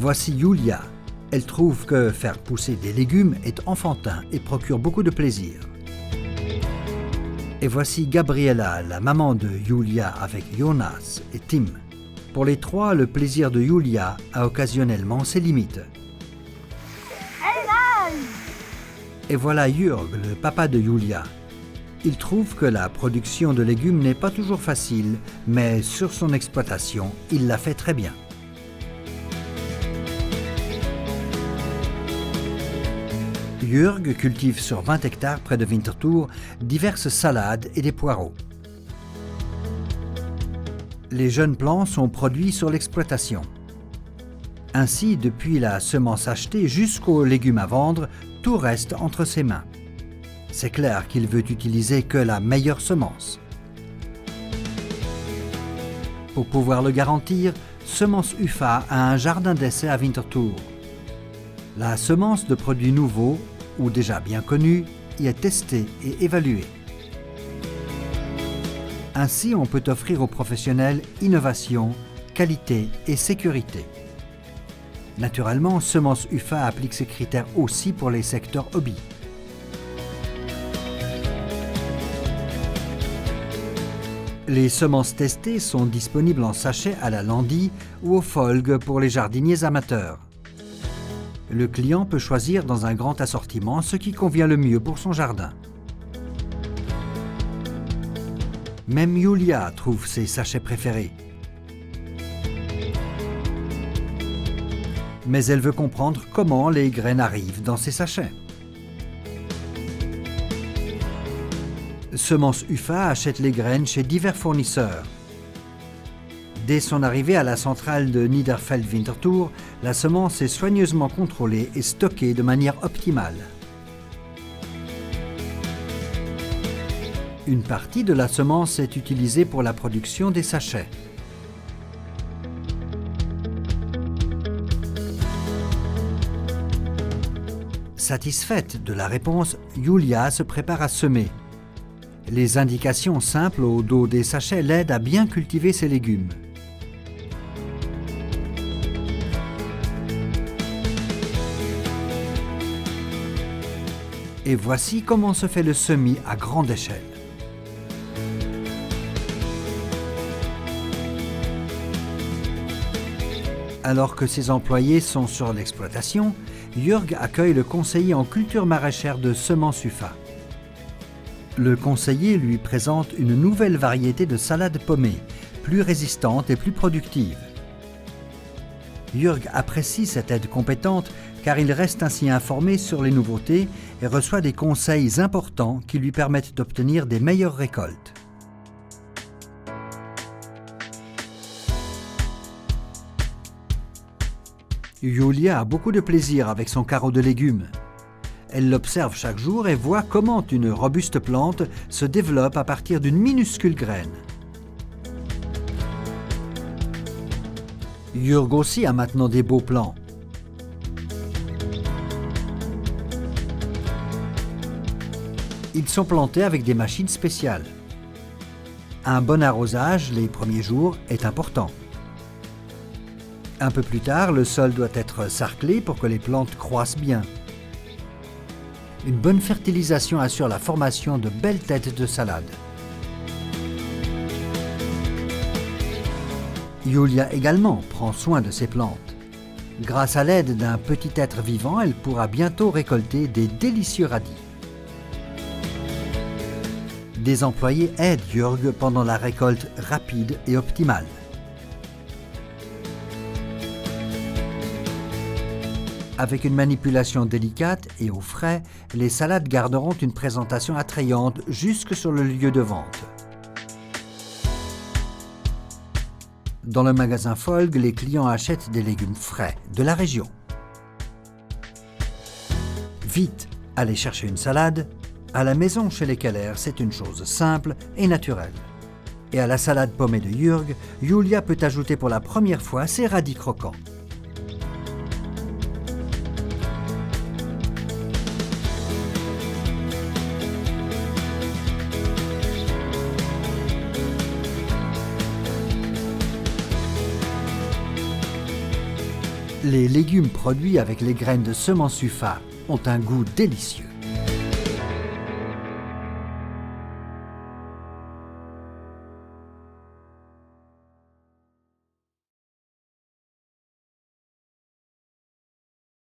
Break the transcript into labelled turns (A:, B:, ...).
A: Voici Yulia. Elle trouve que faire pousser des légumes est enfantin et procure beaucoup de plaisir. Et voici Gabriela, la maman de Yulia avec Jonas et Tim. Pour les trois, le plaisir de Yulia a occasionnellement ses limites. Et voilà Jörg, le papa de Yulia. Il trouve que la production de légumes n'est pas toujours facile, mais sur son exploitation, il la fait très bien. Jörg cultive sur 20 hectares près de Winterthur diverses salades et des poireaux. Les jeunes plants sont produits sur l'exploitation. Ainsi, depuis la semence achetée jusqu'aux légumes à vendre, tout reste entre ses mains. C'est clair qu'il veut utiliser que la meilleure semence. Pour pouvoir le garantir, Semence UFA a un jardin d'essai à Winterthur. La semence de produits nouveaux, ou déjà bien connus, y est testée et évaluée. Ainsi, on peut offrir aux professionnels innovation, qualité et sécurité. Naturellement, Semence UFA applique ces critères aussi pour les secteurs hobby. Les semences testées sont disponibles en sachet à la Landi ou au Folg pour les jardiniers amateurs. Le client peut choisir dans un grand assortiment ce qui convient le mieux pour son jardin. Même Yulia trouve ses sachets préférés. Mais elle veut comprendre comment les graines arrivent dans ces sachets. Semence UFA achète les graines chez divers fournisseurs. Dès son arrivée à la centrale de Niederfeld-Winterthur, la semence est soigneusement contrôlée et stockée de manière optimale. Une partie de la semence est utilisée pour la production des sachets. Satisfaite de la réponse, Yulia se prépare à semer. Les indications simples au dos des sachets l'aident à bien cultiver ses légumes. Et voici comment se fait le semis à grande échelle. Alors que ses employés sont sur l'exploitation, Jörg accueille le conseiller en culture maraîchère de Semence UFA. Le conseiller lui présente une nouvelle variété de salade pommée, plus résistante et plus productive. Jörg apprécie cette aide compétente car il reste ainsi informé sur les nouveautés et reçoit des conseils importants qui lui permettent d'obtenir des meilleures récoltes. Yulia a beaucoup de plaisir avec son carreau de légumes. Elle l'observe chaque jour et voit comment une robuste plante se développe à partir d'une minuscule graine. Jörg aussi a maintenant des beaux plants. Ils sont plantés avec des machines spéciales. Un bon arrosage les premiers jours est important. Un peu plus tard, le sol doit être sarclé pour que les plantes croissent bien. Une bonne fertilisation assure la formation de belles têtes de salade. Yulia également prend soin de ses plantes. Grâce à l'aide d'un petit être vivant, elle pourra bientôt récolter des délicieux radis. Des employés aident Jörg pendant la récolte rapide et optimale. Avec une manipulation délicate et au frais, les salades garderont une présentation attrayante jusque sur le lieu de vente. Dans le magasin Folg, les clients achètent des légumes frais de la région. Vite, aller chercher une salade. À la maison chez les Keller, c'est une chose simple et naturelle. Et à la salade pommée de Jörg, Yulia peut ajouter pour la première fois ses radis croquants. Les légumes produits avec les graines de semences UFA ont un goût délicieux.